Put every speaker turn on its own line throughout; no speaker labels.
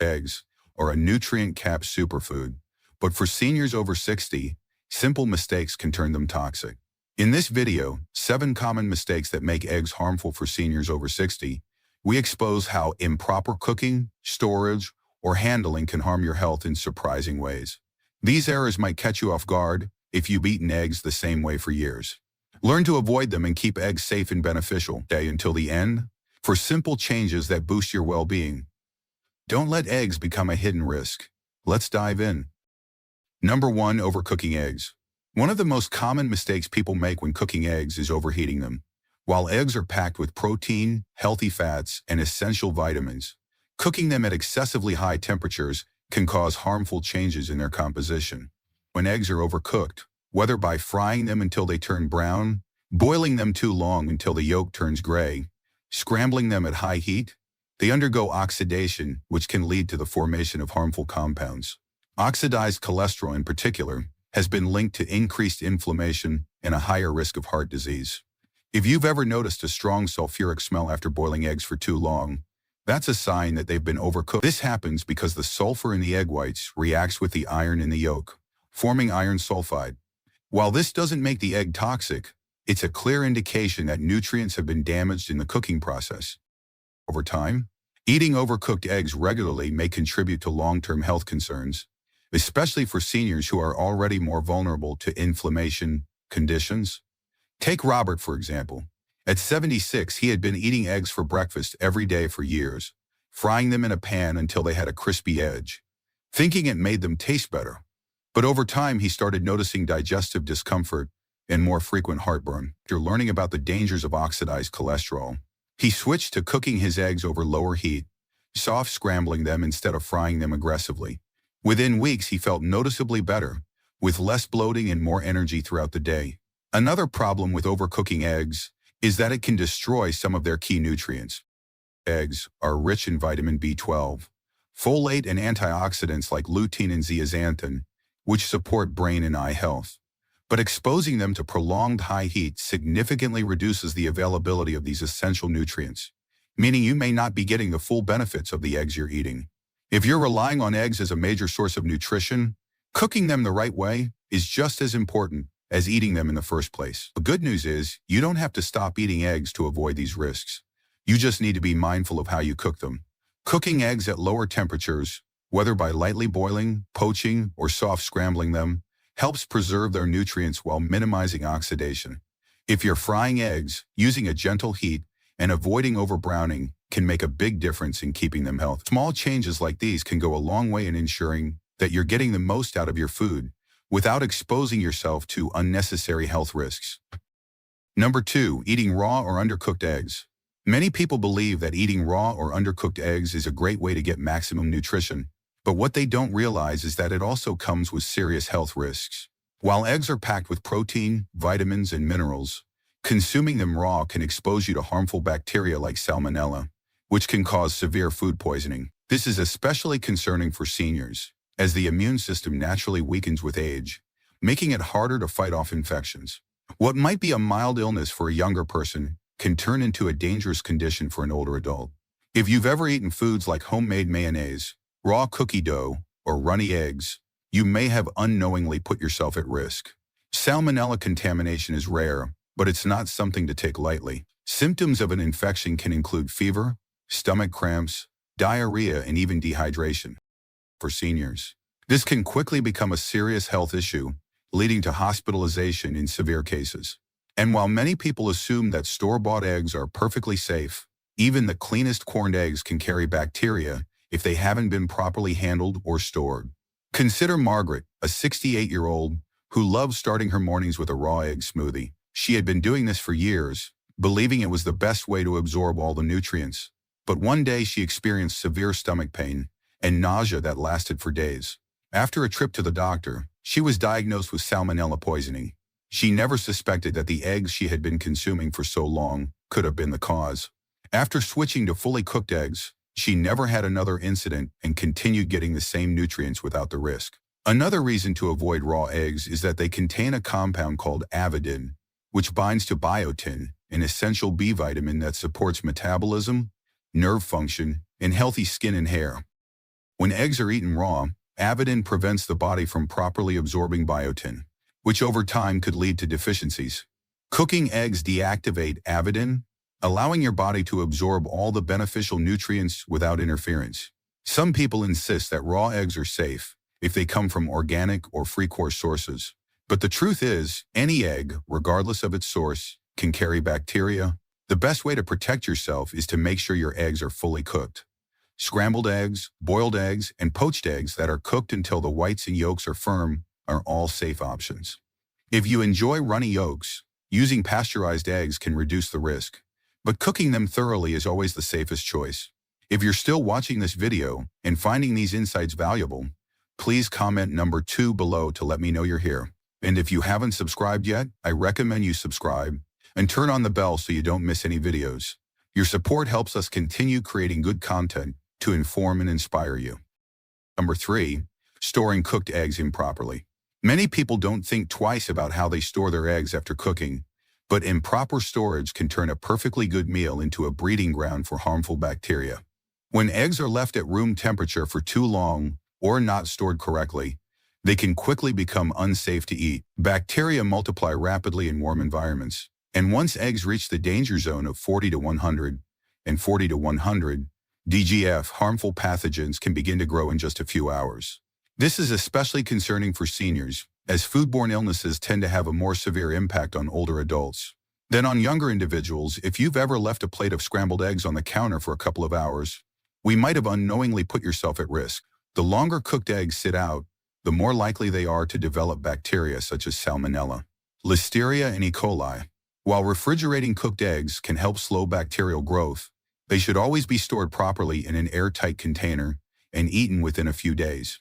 Eggs are a nutrient-capped superfood, but for seniors over 60, simple mistakes can turn them toxic. In this video, 7 common mistakes that make eggs harmful for seniors over 60, we expose how improper cooking, storage, or handling can harm your health in surprising ways. These errors might catch you off guard if you've eaten eggs the same way for years. Learn to avoid them and keep eggs safe and beneficial until the end for simple changes that boost your well-being. Don't let eggs become a hidden risk. Let's dive in. Number 1. Overcooking eggs. One of the most common mistakes people make when cooking eggs is overheating them. While eggs are packed with protein, healthy fats, and essential vitamins, cooking them at excessively high temperatures can cause harmful changes in their composition. When eggs are overcooked, whether by frying them until they turn brown, boiling them too long until the yolk turns gray, scrambling them at high heat, they undergo oxidation, which can lead to the formation of harmful compounds. Oxidized cholesterol, in particular, has been linked to increased inflammation and a higher risk of heart disease. If you've ever noticed a strong sulfuric smell after boiling eggs for too long, that's a sign that they've been overcooked. This happens because the sulfur in the egg whites reacts with the iron in the yolk, forming iron sulfide. While this doesn't make the egg toxic, it's a clear indication that nutrients have been damaged in the cooking process. Over time, eating overcooked eggs regularly may contribute to long-term health concerns, especially for seniors who are already more vulnerable to inflammation conditions. Take Robert, for example. At 76, he had been eating eggs for breakfast every day for years, frying them in a pan until they had a crispy edge, thinking it made them taste better. But over time, he started noticing digestive discomfort and more frequent heartburn. After learning about the dangers of oxidized cholesterol, he switched to cooking his eggs over lower heat, soft scrambling them instead of frying them aggressively. Within weeks, he felt noticeably better, with less bloating and more energy throughout the day. Another problem with overcooking eggs is that it can destroy some of their key nutrients. Eggs are rich in vitamin B12, folate, and antioxidants like lutein and zeaxanthin, which support brain and eye health. But exposing them to prolonged high heat significantly reduces the availability of these essential nutrients, meaning you may not be getting the full benefits of the eggs you're eating. If you're relying on eggs as a major source of nutrition, cooking them the right way is just as important as eating them in the first place. The good news is you don't have to stop eating eggs to avoid these risks. You just need to be mindful of how you cook them. Cooking eggs at lower temperatures, whether by lightly boiling, poaching, or soft scrambling them, helps preserve their nutrients while minimizing oxidation. If you're frying eggs, using a gentle heat and avoiding overbrowning can make a big difference in keeping them healthy. Small changes like these can go a long way in ensuring that you're getting the most out of your food without exposing yourself to unnecessary health risks. Number 2. Eating raw or undercooked eggs. Many people believe that eating raw or undercooked eggs is a great way to get maximum nutrition, but what they don't realize is that it also comes with serious health risks. While eggs are packed with protein, vitamins, and minerals, consuming them raw can expose you to harmful bacteria like salmonella, which can cause severe food poisoning. This is especially concerning for seniors, as the immune system naturally weakens with age, making it harder to fight off infections. What might be a mild illness for a younger person can turn into a dangerous condition for an older adult. If you've ever eaten foods like homemade mayonnaise, raw cookie dough, or runny eggs, you may have unknowingly put yourself at risk. Salmonella contamination is rare, but it's not something to take lightly. Symptoms of an infection can include fever, stomach cramps, diarrhea, and even dehydration. For seniors, this can quickly become a serious health issue, leading to hospitalization in severe cases. And while many people assume that store-bought eggs are perfectly safe, even the cleanest corned eggs can carry bacteria if they haven't been properly handled or stored. Consider Margaret, a 68-year-old who loves starting her mornings with a raw egg smoothie. She had been doing this for years, believing it was the best way to absorb all the nutrients. But one day she experienced severe stomach pain and nausea that lasted for days. After a trip to the doctor, she was diagnosed with salmonella poisoning. She never suspected that the eggs she had been consuming for so long could have been the cause. After switching to fully cooked eggs, she never had another incident and continued getting the same nutrients without the risk. Another reason to avoid raw eggs is that they contain a compound called avidin, which binds to biotin, an essential B vitamin that supports metabolism, nerve function, and healthy skin and hair. When eggs are eaten raw, avidin prevents the body from properly absorbing biotin, which over time could lead to deficiencies. Cooking eggs deactivate avidin, allowing your body to absorb all the beneficial nutrients without interference. Some people insist that raw eggs are safe if they come from organic or free-course sources. But the truth is, any egg, regardless of its source, can carry bacteria. The best way to protect yourself is to make sure your eggs are fully cooked. Scrambled eggs, boiled eggs, and poached eggs that are cooked until the whites and yolks are firm are all safe options. If you enjoy runny yolks, using pasteurized eggs can reduce the risk, but cooking them thoroughly is always the safest choice. If you're still watching this video and finding these insights valuable, please comment number 2 below to let me know you're here. And if you haven't subscribed yet, I recommend you subscribe and turn on the bell so you don't miss any videos. Your support helps us continue creating good content to inform and inspire you. Number 3, storing cooked eggs improperly. Many people don't think twice about how they store their eggs after cooking, but improper storage can turn a perfectly good meal into a breeding ground for harmful bacteria. When eggs are left at room temperature for too long or not stored correctly, they can quickly become unsafe to eat. Bacteria multiply rapidly in warm environments, and once eggs reach the danger zone of 40 to 100 and 40 to 100 DGF, harmful pathogens can begin to grow in just a few hours. This is especially concerning for seniors, as foodborne illnesses tend to have a more severe impact on older adults than on younger individuals. If you've ever left a plate of scrambled eggs on the counter for a couple of hours, we might have unknowingly put yourself at risk. The longer cooked eggs sit out, the more likely they are to develop bacteria such as Salmonella, Listeria, and E. coli. While refrigerating cooked eggs can help slow bacterial growth, they should always be stored properly in an airtight container and eaten within a few days.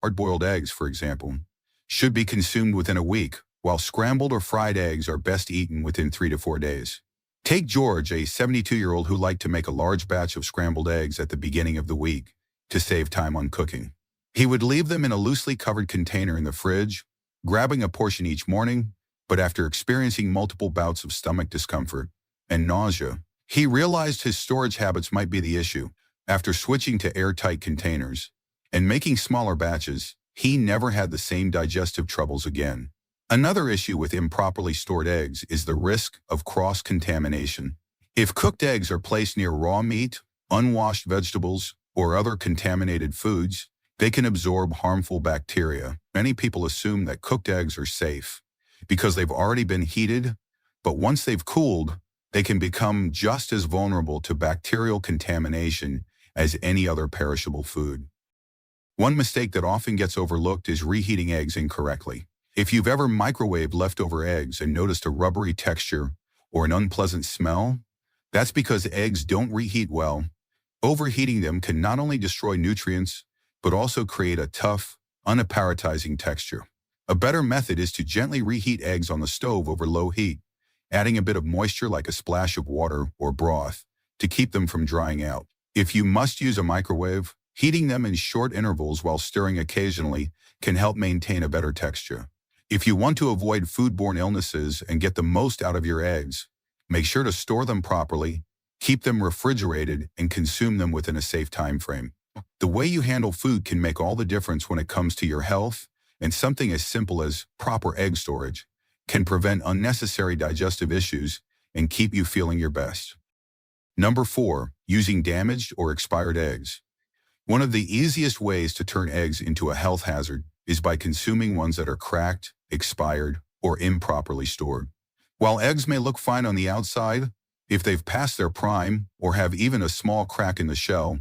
Hard-boiled eggs, for example, should be consumed within a week, while scrambled or fried eggs are best eaten within 3 to 4 days. Take George, a 72-year-old who liked to make a large batch of scrambled eggs at the beginning of the week to save time on cooking. He would leave them in a loosely covered container in the fridge, grabbing a portion each morning, but after experiencing multiple bouts of stomach discomfort and nausea, he realized his storage habits might be the issue. After switching to airtight containers and making smaller batches, he never had the same digestive troubles again. Another issue with improperly stored eggs is the risk of cross-contamination. If cooked eggs are placed near raw meat, unwashed vegetables, or other contaminated foods, they can absorb harmful bacteria. Many people assume that cooked eggs are safe because they've already been heated, but once they've cooled, they can become just as vulnerable to bacterial contamination as any other perishable food. One mistake that often gets overlooked is reheating eggs incorrectly. If you've ever microwaved leftover eggs and noticed a rubbery texture or an unpleasant smell, that's because eggs don't reheat well. Overheating them can not only destroy nutrients, but also create a tough, unappetizing texture. A better method is to gently reheat eggs on the stove over low heat, adding a bit of moisture like a splash of water or broth to keep them from drying out. If you must use a microwave, heating them in short intervals while stirring occasionally can help maintain a better texture. If you want to avoid foodborne illnesses and get the most out of your eggs, make sure to store them properly, keep them refrigerated, and consume them within a safe time frame. The way you handle food can make all the difference when it comes to your health, and something as simple as proper egg storage can prevent unnecessary digestive issues and keep you feeling your best. Number 4, using damaged or expired eggs. One of the easiest ways to turn eggs into a health hazard is by consuming ones that are cracked, expired, or improperly stored. While eggs may look fine on the outside, if they've passed their prime or have even a small crack in the shell,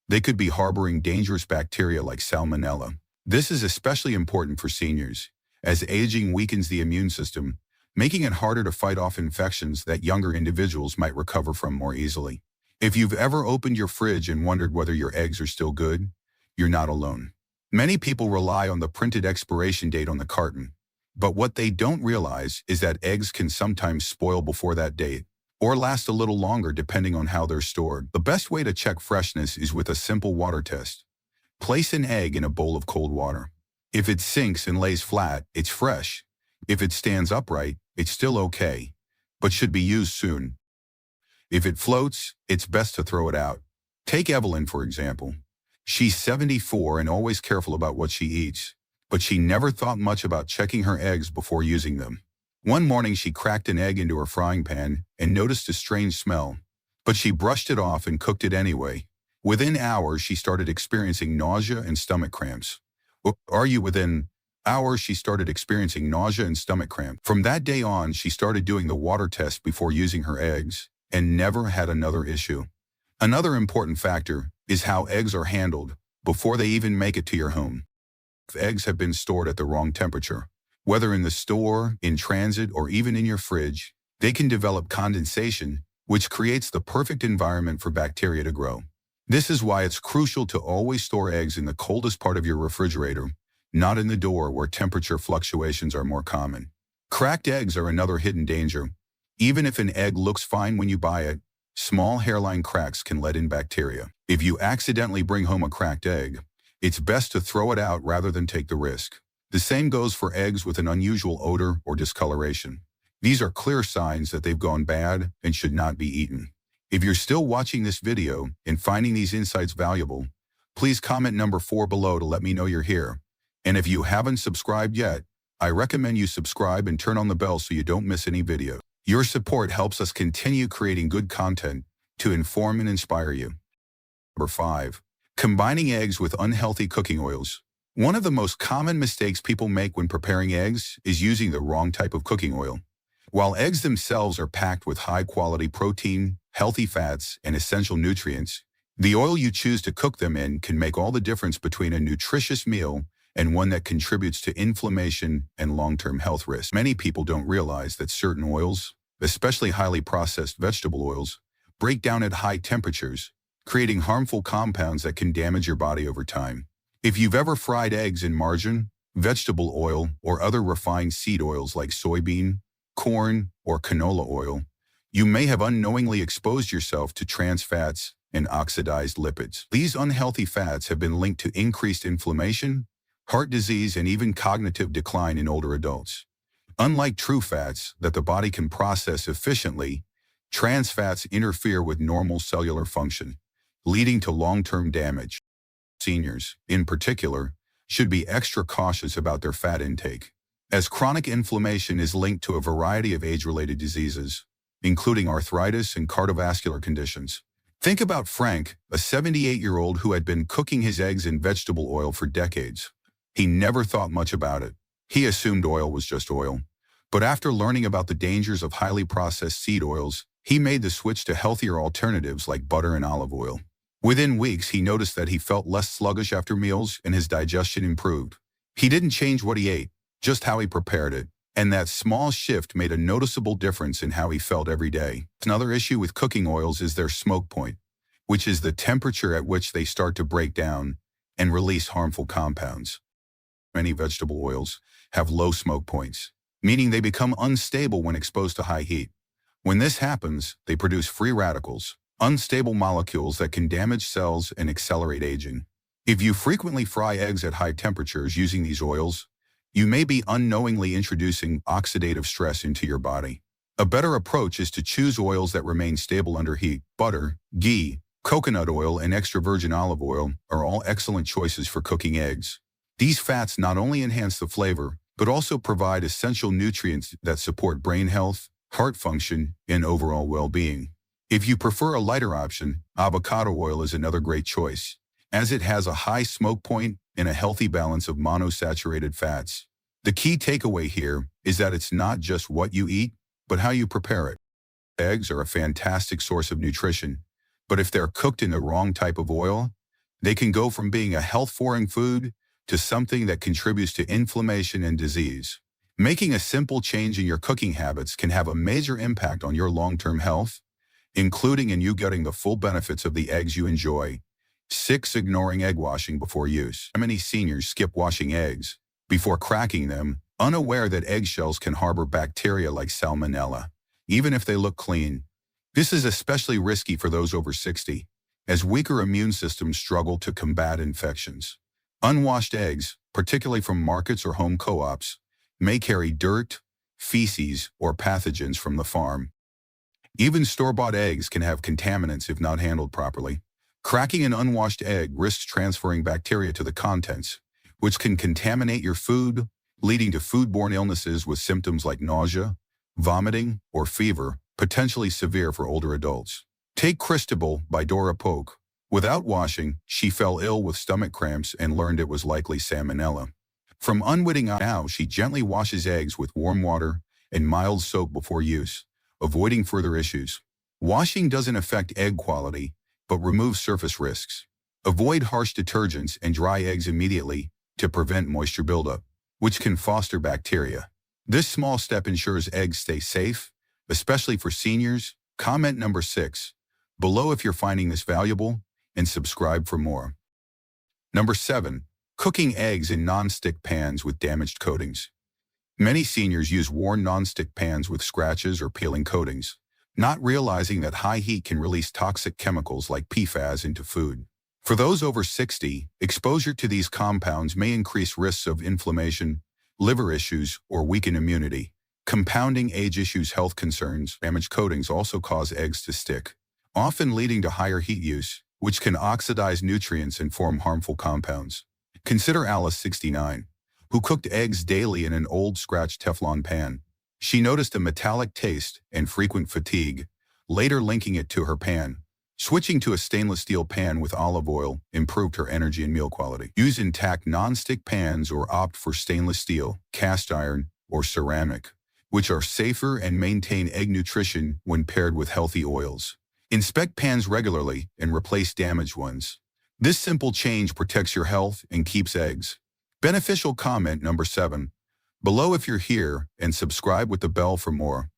they could be harboring dangerous bacteria like Salmonella. This is especially important for seniors, as aging weakens the immune system, making it harder to fight off infections that younger individuals might recover from more easily. If you've ever opened your fridge and wondered whether your eggs are still good, you're not alone. Many people rely on the printed expiration date on the carton, but what they don't realize is that eggs can sometimes spoil before that date, or last a little longer depending on how they're stored. The best way to check freshness is with a simple water test. Place an egg in a bowl of cold water. If it sinks and lays flat, it's fresh. If it stands upright, it's still okay, but should be used soon. If it floats, it's best to throw it out. Take Evelyn, for example. She's 74 and always careful about what she eats, but she never thought much about checking her eggs before using them. One morning she cracked an egg into her frying pan and noticed a strange smell, but she brushed it off and cooked it anyway. Within hours, she started experiencing nausea and stomach cramps. Within hours, she started experiencing nausea and stomach cramp. From that day on, she started doing the water test before using her eggs and never had another issue. Another important factor is how eggs are handled before they even make it to your home. If eggs have been stored at the wrong temperature, whether in the store, in transit, or even in your fridge, they can develop condensation, which creates the perfect environment for bacteria to grow. This is why it's crucial to always store eggs in the coldest part of your refrigerator, not in the door where temperature fluctuations are more common. Cracked eggs are another hidden danger. Even if an egg looks fine when you buy it, small hairline cracks can let in bacteria. If you accidentally bring home a cracked egg, it's best to throw it out rather than take the risk. The same goes for eggs with an unusual odor or discoloration. These are clear signs that they've gone bad and should not be eaten. If you're still watching this video and finding these insights valuable, please comment number 4 below to let me know you're here. And if you haven't subscribed yet, I recommend you subscribe and turn on the bell so you don't miss any video. Your support helps us continue creating good content to inform and inspire you. Number 5. Combining eggs with unhealthy cooking oils. One of the most common mistakes people make when preparing eggs is using the wrong type of cooking oil. While eggs themselves are packed with high-quality protein, healthy fats, and essential nutrients, the oil you choose to cook them in can make all the difference between a nutritious meal and one that contributes to inflammation and long-term health risks. Many people don't realize that certain oils, especially highly processed vegetable oils, break down at high temperatures, creating harmful compounds that can damage your body over time. If you've ever fried eggs in margarine, vegetable oil, or other refined seed oils like soybean, corn, or canola oil, you may have unknowingly exposed yourself to trans fats and oxidized lipids. These unhealthy fats have been linked to increased inflammation, heart disease, and even cognitive decline in older adults. Unlike true fats that the body can process efficiently, trans fats interfere with normal cellular function, leading to long-term damage. Seniors, in particular, should be extra cautious about their fat intake, as chronic inflammation is linked to a variety of age-related diseases, including arthritis and cardiovascular conditions. Think about Frank, a 78-year-old who had been cooking his eggs in vegetable oil for decades. He never thought much about it. He assumed oil was just oil. But after learning about the dangers of highly processed seed oils, he made the switch to healthier alternatives like butter and olive oil. Within weeks, he noticed that he felt less sluggish after meals and his digestion improved. He didn't change what he ate, just how he prepared it. And that small shift made a noticeable difference in how he felt every day. Another issue with cooking oils is their smoke point, which is the temperature at which they start to break down and release harmful compounds. Many vegetable oils have low smoke points, meaning they become unstable when exposed to high heat. When this happens, they produce free radicals, unstable molecules that can damage cells and accelerate aging. If you frequently fry eggs at high temperatures using these oils, you may be unknowingly introducing oxidative stress into your body. A better approach is to choose oils that remain stable under heat. Butter, ghee, coconut oil, and extra virgin olive oil are all excellent choices for cooking eggs. These fats not only enhance the flavor, but also provide essential nutrients that support brain health, heart function, and overall well-being. If you prefer a lighter option, avocado oil is another great choice, as it has a high smoke point and a healthy balance of monosaturated fats. The key takeaway here is that it's not just what you eat, but how you prepare it. Eggs are a fantastic source of nutrition, but if they're cooked in the wrong type of oil, they can go from being a health-foreign food to something that contributes to inflammation and disease. Making a simple change in your cooking habits can have a major impact on your long-term health, including in you getting the full benefits of the eggs you enjoy. 6. Ignoring egg washing before use. Many seniors skip washing eggs before cracking them, unaware that eggshells can harbor bacteria like salmonella, even if they look clean. This is especially risky for those over 60, as weaker immune systems struggle to combat infections. Unwashed eggs, particularly from markets or home co-ops, may carry dirt, feces, or pathogens from the farm. Even store-bought eggs can have contaminants if not handled properly. Cracking an unwashed egg risks transferring bacteria to the contents, which can contaminate your food, leading to foodborne illnesses with symptoms like nausea, vomiting, or fever, potentially severe for older adults. Take Christabel by Dora Polk. Without washing, she fell ill with stomach cramps and learned it was likely salmonella. From unwitting on now, she gently washes eggs with warm water and mild soap before use, avoiding further issues. Washing doesn't affect egg quality, but removes surface risks. Avoid harsh detergents and dry eggs immediately to prevent moisture buildup, which can foster bacteria. This small step ensures eggs stay safe, especially for seniors. Comment number 6 below if you're finding this valuable, and subscribe for more. Number 7. Cooking eggs in non-stick pans with damaged coatings. Many seniors use worn non-stick pans with scratches or peeling coatings, not realizing that high heat can release toxic chemicals like PFAS into food. For those over 60, exposure to these compounds may increase risks of inflammation, liver issues, or weaken immunity. Compounding age issues health concerns. Damaged coatings also cause eggs to stick, often leading to higher heat use, which can oxidize nutrients and form harmful compounds. Consider Alice, 69, who cooked eggs daily in an old scratched Teflon pan. She noticed a metallic taste and frequent fatigue, later linking it to her pan. Switching to a stainless steel pan with olive oil improved her energy and meal quality. Use intact non-stick pans or opt for stainless steel, cast iron, or ceramic, which are safer and maintain egg nutrition when paired with healthy oils. Inspect pans regularly and replace damaged ones. This simple change protects your health and keeps eggs beneficial. Comment number 7 below if you're here, and subscribe with the bell for more.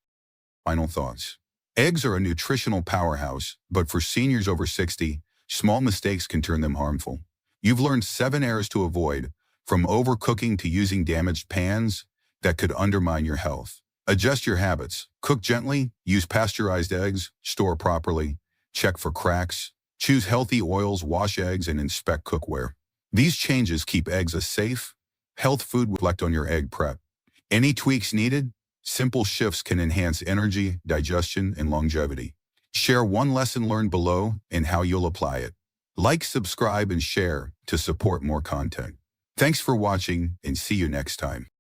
Final thoughts. Eggs are a nutritional powerhouse, but for seniors over 60, small mistakes can turn them harmful. You've learned 7 errors to avoid, from overcooking to using damaged pans, that could undermine your health. Adjust your habits. Cook gently, use pasteurized eggs, store properly, check for cracks, choose healthy oils, wash eggs, and inspect cookware. These changes keep eggs a safe, health food. Reflect on your egg prep. Any tweaks needed? Simple shifts can enhance energy, digestion, and longevity. Share one lesson learned below and how you'll apply it. Like, subscribe, and share to support more content. Thanks for watching, and see you next time.